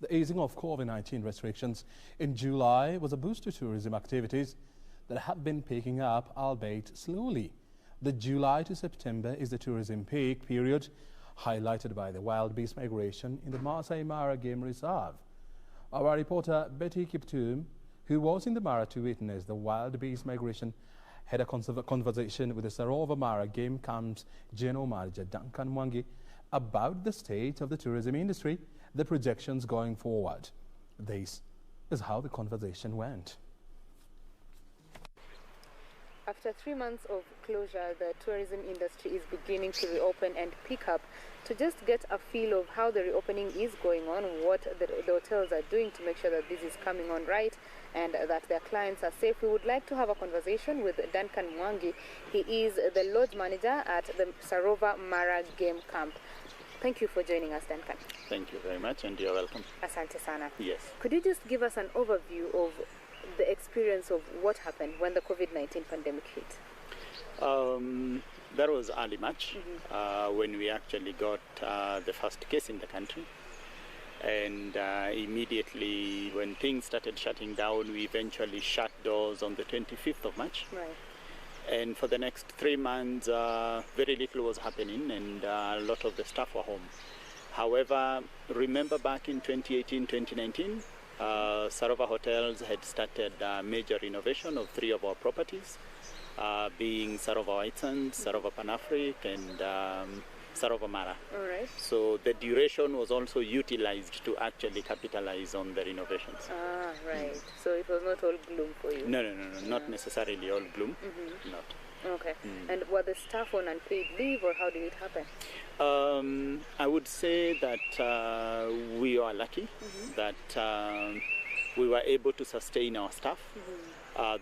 The easing of COVID-19 restrictions in July was a boost to tourism activities that have been picking up, albeit slowly. The July to September is the tourism peak period, highlighted by the wildebeest migration in the Maasai Mara Game Reserve. Our reporter Betty Kiptum, who was in the Mara to witness the wildebeest migration, had a conversation with the Sarova Mara Game Camp's General Manager Duncan Mwangi about the state of the tourism industry, the projections going forward. This is how the conversation went. After 3 months of closure, the tourism industry is beginning to reopen and pick up. To just get a feel of how the reopening is going on, what the hotels are doing to make sure that this is coming on right and that their clients are safe, we would like to have a conversation with Duncan Mwangi. He is the lodge manager at the Sarova Mara Game Camp. Thank you for joining us, Duncan. Thank you very much, and you're welcome. Asante sana. Yes. Could you just give us an overview of the experience of what happened when the COVID-19 pandemic hit? That was early March when we actually got the first case in the country. And immediately when things started shutting down, we eventually shut doors on the 25th of March. Right. And for the next 3 months, very little was happening, and a lot of the staff were home. However, remember back in 2018, 2019, Sarova Hotels had started a major renovation of 3 of our properties, being Sarova White Sands, Sarova Panafric, and Sarova Mara. All right. So the duration was also utilized to actually capitalize on the renovations. Ah, right. So it was not all gloom for you? No, not necessarily all gloom. Not. Okay. And were the staff on unpaid leave, or how did it happen? I would say that we are lucky that we were able to sustain our staff.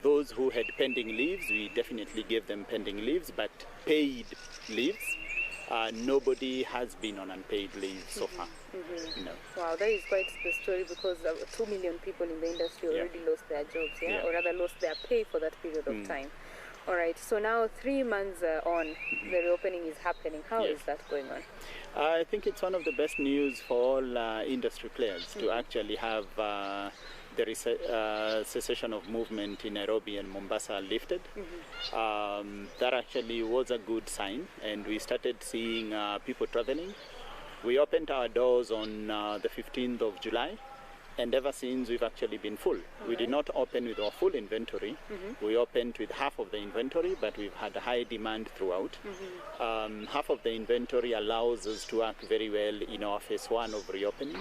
Those who had pending leaves, we definitely gave them pending leaves, but paid leaves, nobody has been on unpaid leave so far. No. Wow, that is quite the story, because 2 million people in the industry already lost their jobs, or rather lost their pay for that period of time. All right, so now 3 months on, the reopening is happening. How is that going on? I think it's one of the best news for all industry players to actually have the cessation of movement in Nairobi and Mombasa lifted. That actually was a good sign, and we started seeing people traveling. We opened our doors on the 15th of July, and ever since we've actually been full. We did not open with our full inventory. We opened with half of the inventory, but we've had a high demand throughout. Half of the inventory allows us to work very well in our phase 1 of reopening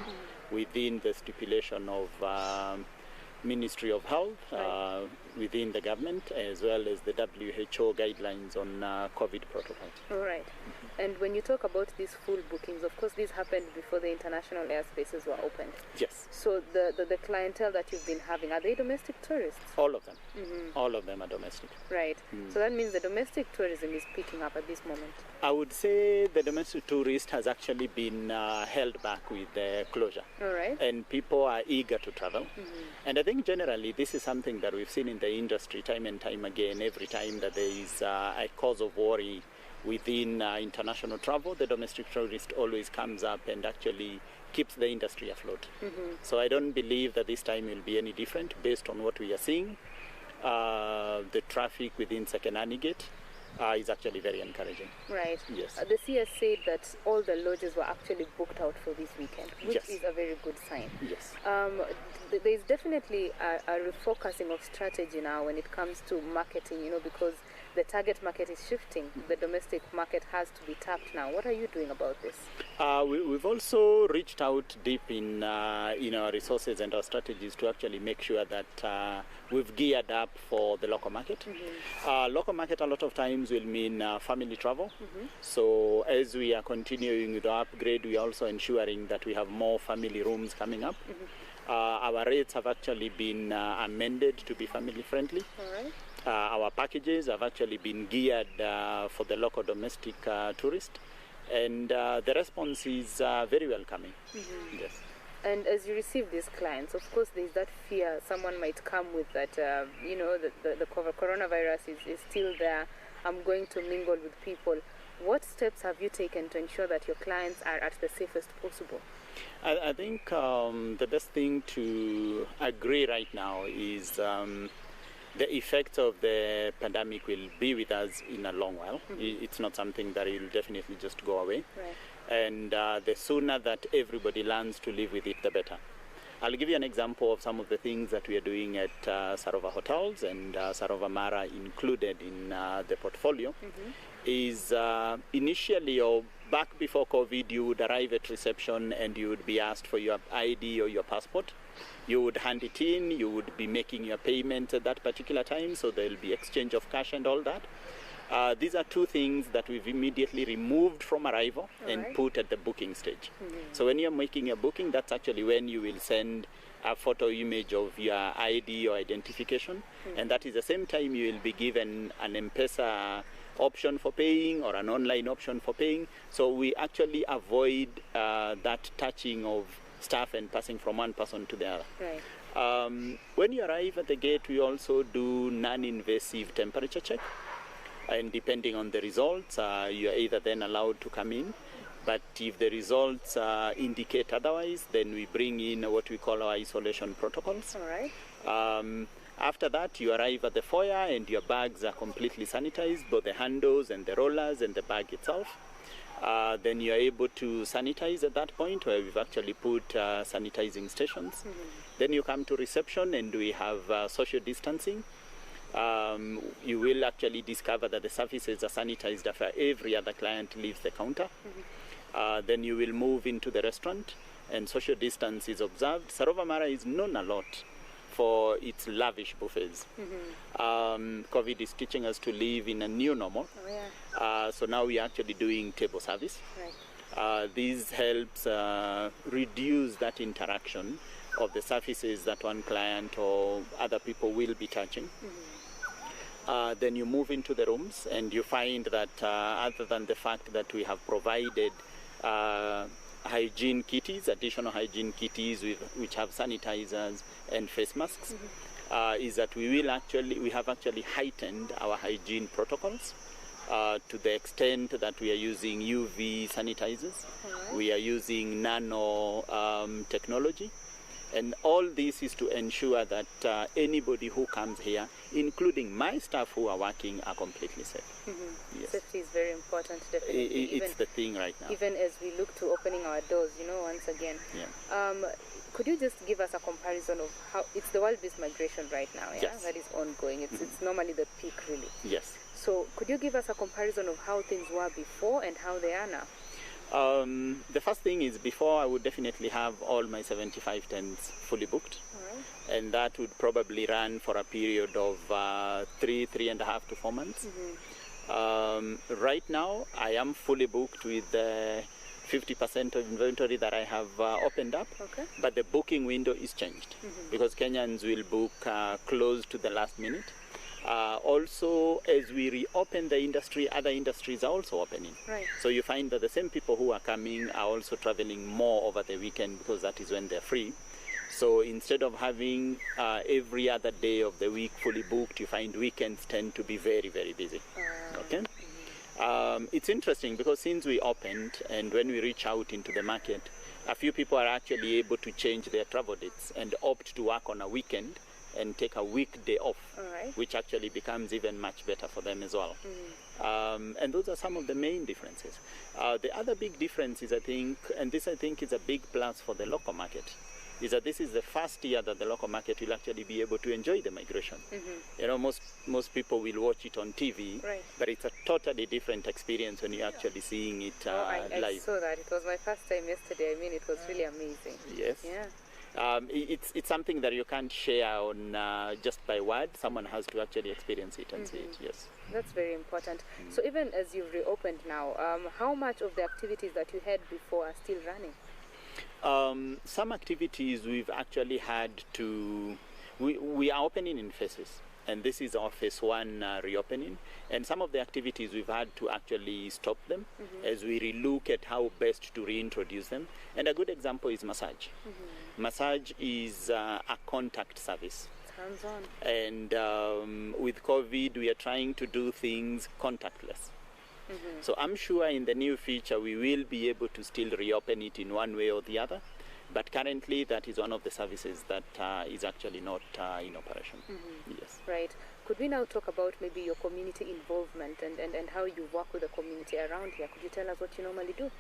within the stipulation of Ministry of Health, within the government, as well as the WHO guidelines on COVID protocols. All right. And when you talk about these full bookings, of course, this happened before the international airspaces were opened. Yes. So the clientele that you've been having, are they domestic tourists? All of them. All of them are domestic. Right. So that means the domestic tourism is picking up at this moment. I would say the domestic tourist has actually been held back with the closure. All right. And people are eager to travel. And I think generally this is something that we've seen in the industry time and time again. Every time that there is a cause of worry within international travel, the domestic tourist always comes up and actually keeps the industry afloat. So I don't believe that this time will be any different based on what we are seeing. The traffic within Sekenani Gate is actually very encouraging. Right. Yes. The CS said that all the lodges were actually booked out for this weekend, which is a very good sign. Yes. There is definitely a refocusing of strategy now when it comes to marketing, because the target market is shifting. The domestic market has to be tapped now. What are you doing about this? We've also reached out deep in our resources and our strategies to actually make sure that we've geared up for the local market. Local market a lot of times will mean family travel. So as we are continuing with our upgrade, we are also ensuring that we have more family rooms coming up. Our rates have actually been amended to be family friendly. All right. Our packages have actually been geared for the local domestic tourist, and the response is very welcoming. Yes. And as you receive these clients, of course, there's that fear someone might come with that, the coronavirus is still there. I'm going to mingle with people. What steps have you taken to ensure that your clients are at the safest possible? I think the best thing to agree right now is the effects of the pandemic will be with us in a long while. It's not something that will definitely just go away. Right. And the sooner that everybody learns to live with it, the better. I'll give you an example of some of the things that we are doing at Sarova Hotels, and Sarova Mara included in the portfolio. Is initially, or back before COVID, you would arrive at reception and you would be asked for your ID or your passport. You would hand it in, you would be making your payment at that particular time, so there will be exchange of cash and all that. These are two things that we've immediately removed from arrival and put at the booking stage. So when you're making a booking, that's actually when you will send a photo image of your ID or identification, and that is the same time you will be given an M-Pesa option for paying or an online option for paying. So we actually avoid that touching of stuff and passing from one person to the other. Right. When you arrive at the gate, we also do non-invasive temperature check, and depending on the results, you are either then allowed to come in, but if the results indicate otherwise, then we bring in what we call our isolation protocols. All right. After that, you arrive at the foyer and your bags are completely sanitized, both the handles and the rollers and the bag itself. Then you're able to sanitize at that point, where we've actually put sanitizing stations. Then you come to reception and we have social distancing. You will actually discover that the surfaces are sanitized after every other client leaves the counter. Then you will move into the restaurant and social distance is observed. Sarova Mara is known a lot for its lavish buffets. COVID is teaching us to live in a new normal. So now we are actually doing table service. Right. This helps reduce that interaction of the surfaces that one client or other people will be touching. Then you move into the rooms and you find that other than the fact that we have provided hygiene kitties, additional hygiene kitties which have sanitizers and face masks, is that we have actually heightened our hygiene protocols to the extent that we are using UV sanitizers. We are using nano technology. And all this is to ensure that anybody who comes here, including my staff who are working, are completely safe. Yes. Safety is very important, definitely. It's the thing right now. Even as we look to opening our doors, once again. Yeah. Could you just give us a comparison of how it's the wildebeest migration right now? Yeah, Yes. that is ongoing. It's normally the peak, really. Yes. So could you give us a comparison of how things were before and how they are now? The first thing is, before I would definitely have all my 75 tents fully booked. And that would probably run for a period of 3.5 to 4 months. Right now, I am fully booked with 50% of inventory that I have opened up, but the booking window is changed because Kenyans will book close to the last minute. Also, as we reopen the industry, other industries are also opening. Right. So you find that the same people who are coming are also traveling more over the weekend because that is when they're free. So instead of having every other day of the week fully booked, you find weekends tend to be very, very busy. Okay. It's interesting because since we opened and when we reach out into the market, a few people are actually able to change their travel dates and opt to work on a weekend and take a weekday off, which actually becomes even much better for them as well. And those are some of the main differences. The other big difference is, I think, and this I think is a big plus for the local market, is that this is the first year that the local market will actually be able to enjoy the migration. Most people will watch it on TV, but it's a totally different experience when you're actually seeing it live. I saw that. It was my first time yesterday. I mean, it was really amazing. Yes. Yeah. It's something that you can't share on just by word. Someone has to actually experience it and see it. Yes. That's very important. So even as you've reopened now, how much of the activities that you had before are still running? Some activities we've actually had to, we are opening in phases, and this is our phase 1 reopening, and some of the activities we've had to actually stop them as we relook at how best to reintroduce them. And a good example is massage. Massage is a contact service. Hands-on. And with COVID, we are trying to do things contactless. So I'm sure in the near future we will be able to still reopen it in one way or the other, But currently, that is one of the services that is actually not in operation. Yes. Right. Could we now talk about maybe your community involvement and how you work with the community around here? Could you tell us what you normally do?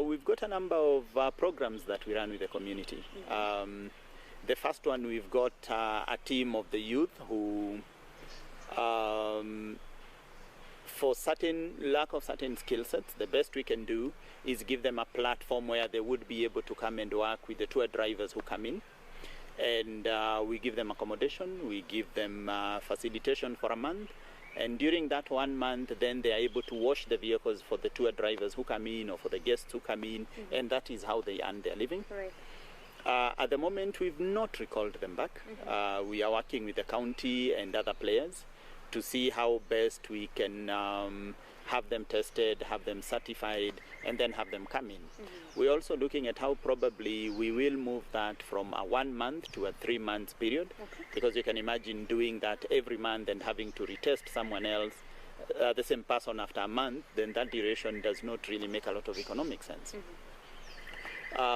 We've got a number of programs that we run with the community. The first one, we've got a team of the youth who, for certain lack of certain skill sets, the best we can do is give them a platform where they would be able to come and work with the tour drivers who come in. And we give them accommodation, we give them facilitation for a month. And during that 1 month, then they are able to wash the vehicles for the tour drivers who come in or for the guests who come in. And that is how they earn their living. Right. At the moment, we've not recalled them back. We are working with the county and other players to see how best we can have them tested, have them certified, and then have them come in. We're also looking at how probably we will move that from a 1 month to a 3 month period, because you can imagine doing that every month and having to retest someone else, the same person after a month, then that duration does not really make a lot of economic sense.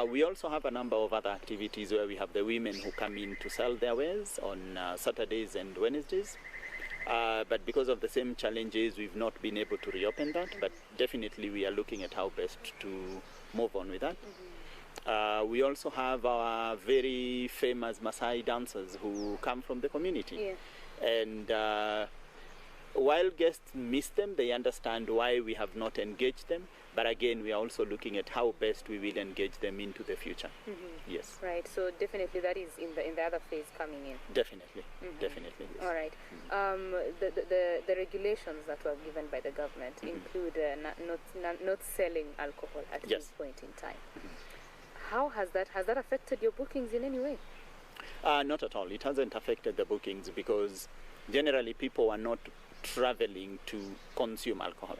We also have a number of other activities where we have the women who come in to sell their wares on Saturdays and Wednesdays. But because of the same challenges, we've not been able to reopen that. But definitely we are looking at how best to move on with that. We also have our very famous Maasai dancers who come from the community. And while guests miss them, they understand why we have not engaged them. But again, we are also looking at how best we will engage them into the future. Yes. Right. So definitely that is in the other phase coming in. Definitely. Definitely. Yes. All right. The regulations that were given by the government include not selling alcohol at this point in time. How has that affected your bookings in any way? Not at all. It hasn't affected the bookings because generally people are not traveling to consume alcohol.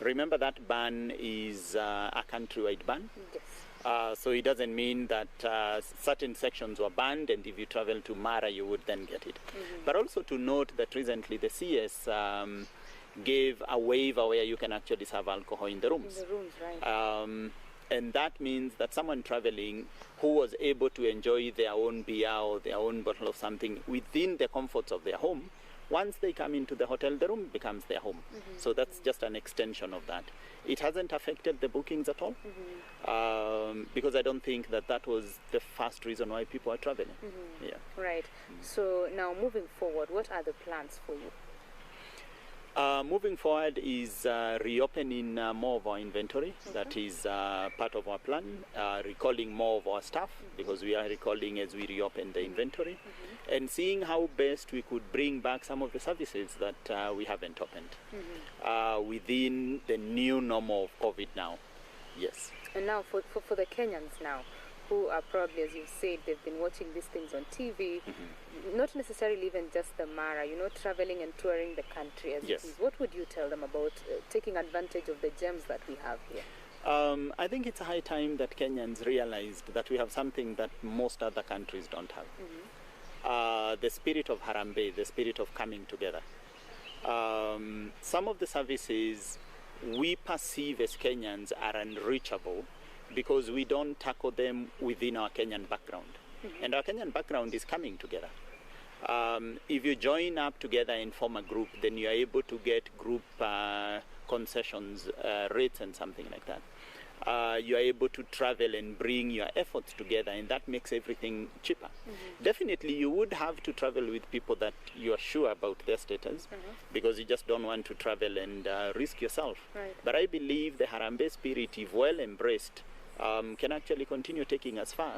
Remember that ban is a countrywide ban. Yes. So it doesn't mean that certain sections were banned and if you travel to Mara you would then get it. But also to note that recently the CS gave a waiver where you can actually serve alcohol in the rooms. In the rooms, right. And that means that someone traveling who was able to enjoy their own beer or their own bottle of something within the comforts of their home, once they come into the hotel, the room becomes their home. So that's just an extension of that. It hasn't affected the bookings at all, because I don't think that was the first reason why people are traveling. Yeah. Right. So now moving forward, what are the plans for you? Moving forward is reopening more of our inventory. That is part of our plan. Recalling more of our staff, because we are recalling as we reopen the inventory, and seeing how best we could bring back some of the services that we haven't opened within the new normal of COVID now. Yes. And now for the Kenyans now, who are probably, as you've said, they've been watching these things on TV, not necessarily even just the Mara, traveling and touring the country as it is. What would you tell them about taking advantage of the gems that we have here? I think it's a high time that Kenyans realized that we have something that most other countries don't have. The spirit of Harambee, the spirit of coming together. Some of the services we perceive as Kenyans are unreachable because we don't tackle them within our Kenyan background. And our Kenyan background is coming together. If you join up together and form a group, then you are able to get group concessions, rates and something like that. You are able to travel and bring your efforts together, and that makes everything cheaper. Definitely you would have to travel with people that you are sure about their status, because you just don't want to travel and risk yourself. But I believe the Harambee spirit, if well embraced, can actually continue taking us far.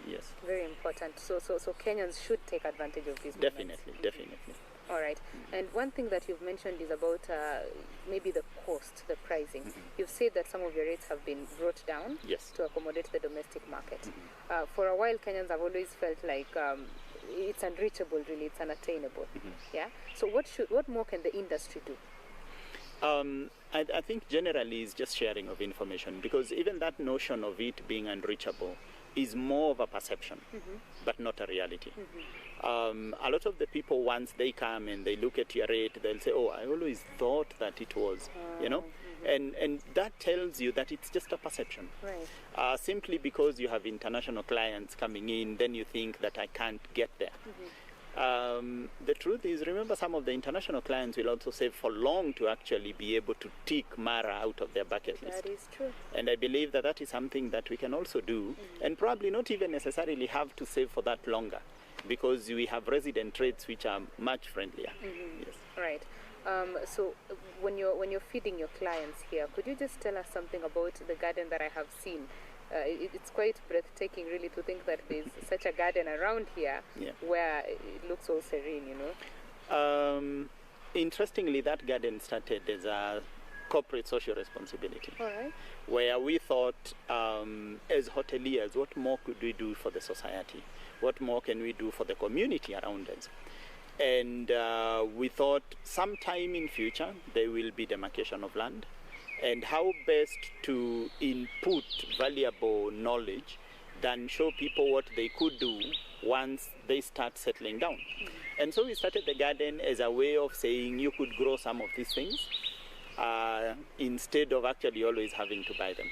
Yes. Very important. So Kenyans should take advantage of this. Definitely. All right. And one thing that you've mentioned is about maybe the cost, the pricing. You've said that some of your rates have been brought down to accommodate the domestic market. For a while, Kenyans have always felt like it's unreachable, really, it's unattainable. Yeah. So what more can the industry do? I think generally it's just sharing of information, because even that notion of it being unreachable is more of a perception, but not a reality. A lot of the people, once they come and they look at your rate, they'll say, oh, I always thought that it was, And that tells you that it's just a perception. Right. Simply because you have international clients coming in, then you think that I can't get there. The truth is, remember, some of the international clients will also save for long to actually be able to tick Mara out of their bucket list. That is true. And I believe that that is something that we can also do, and probably not even necessarily have to save for that longer, because we have resident rates which are much friendlier. Yes. Right. So when you're feeding your clients here, could you just tell us something about the garden that I have seen? It's quite breathtaking, really, to think that there's such a garden around here where it looks so serene, you know. Interestingly, that garden started as a corporate social responsibility, All right. where we thought, as hoteliers, what more could we do for the society? What more can we do for the community around us? And we thought sometime in future there will be demarcation of land, and how best to input valuable knowledge than show people what they could do once they start settling down. And so we started the garden as a way of saying you could grow some of these things instead of actually always having to buy them.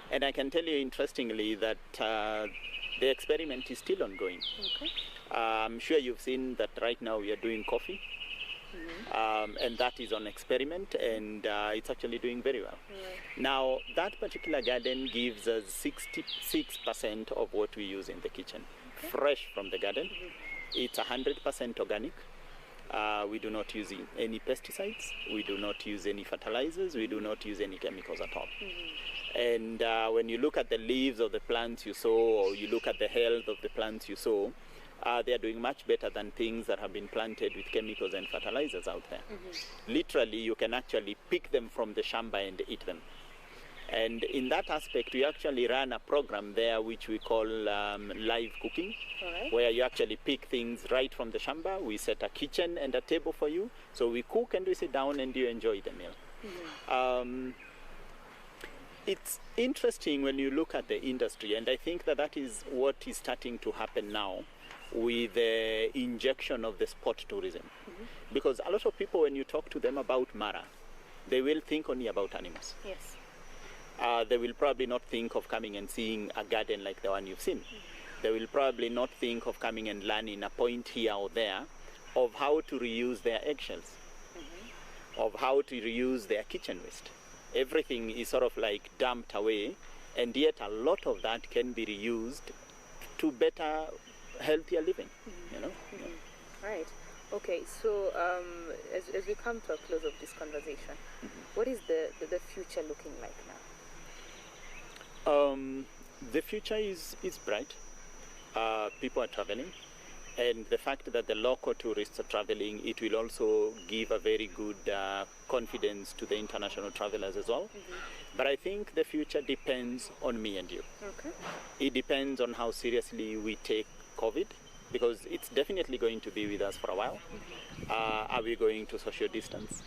And I can tell you interestingly that the experiment is still ongoing. Okay. I'm sure you've seen that right now we are doing coffee. And that is on experiment, and it's actually doing very well. Now, that particular garden gives us 66% of what we use in the kitchen, fresh from the garden. It's 100% organic. We do not use any pesticides. We do not use any fertilizers. We do not use any chemicals at all. And when you look at the leaves of the plants you sow, or you look at the health of the plants you sow, they are doing much better than things that have been planted with chemicals and fertilizers out there. Literally, you can actually pick them from the shamba and eat them. And in that aspect, we actually run a program there which we call live cooking, where you actually pick things right from the shamba. We set a kitchen and a table for you. So we cook and we sit down and you enjoy the meal. It's interesting when you look at the industry, and I think that that is what is starting to happen now with the injection of the sport tourism. Because a lot of people, when you talk to them about Mara, they will think only about animals. Yes. They will probably not think of coming and seeing a garden like the one you've seen. They will probably not think of coming and learning a point here or there of how to reuse their eggshells, of how to reuse their kitchen waste. Everything is sort of like dumped away, and yet a lot of that can be reused to better, healthier living, you know. Right. Okay, so as we come to a close of this conversation, what is the future looking like now? The future is bright. People are traveling, and the fact that the local tourists are traveling, it will also give a very good confidence to the international travelers as well. But I think the future depends on me and you. Okay. It depends on how seriously we take COVID, because it's definitely going to be with us for a while. Are we going to social distance?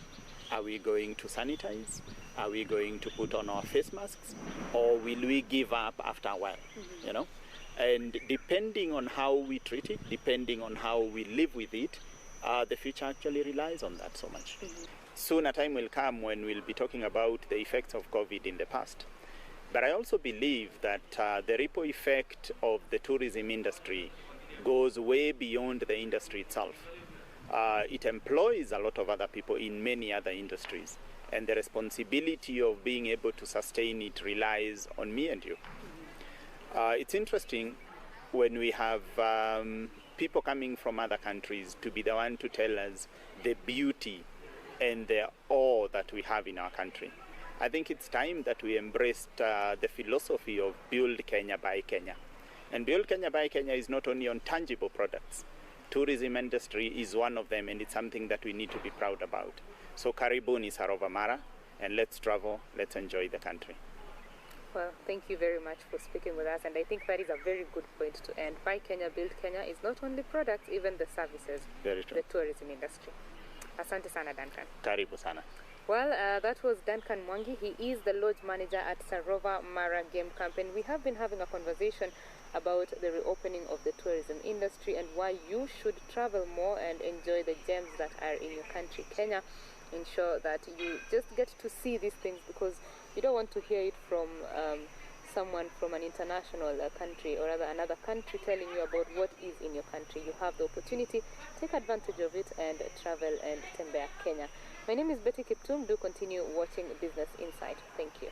Are we going to sanitize? Are we going to put on our face masks? Or will we give up after a while, you know? And depending on how we treat it, depending on how we live with it, the future actually relies on that so much. Soon a time will come when we'll be talking about the effects of COVID in the past. But I also believe that the ripple effect of the tourism industry goes way beyond the industry itself. It employs a lot of other people in many other industries, and the responsibility of being able to sustain it relies on me and you. It's interesting when we have people coming from other countries to be the one to tell us the beauty and the awe that we have in our country. I think it's time that we embraced the philosophy of Build Kenya by Kenya. And Build Kenya by Kenya is not only on tangible products. Tourism industry is one of them, and it's something that we need to be proud about. So karibuni Sarova Mara, and let's travel, let's enjoy the country. Well, thank you very much for speaking with us, and I think that is a very good point to end. Buy Kenya, Build Kenya is not only products, even the services, Very true. the tourism industry. Asante sana, Duncan. Karibu sana. Well, that was Duncan Mwangi. He is the lodge manager at Sarova Mara Game Camp, and we have been having a conversation about the reopening of the tourism industry and why you should travel more and enjoy the gems that are in your country, Kenya. ensure that you just get to see these things, because you don't want to hear it from someone from an international country, or rather another country, telling you about what is in your country. You have the opportunity, take advantage of it and travel and tembea Kenya. My name is Betty Kiptum. Do continue watching Business Insight. Thank you.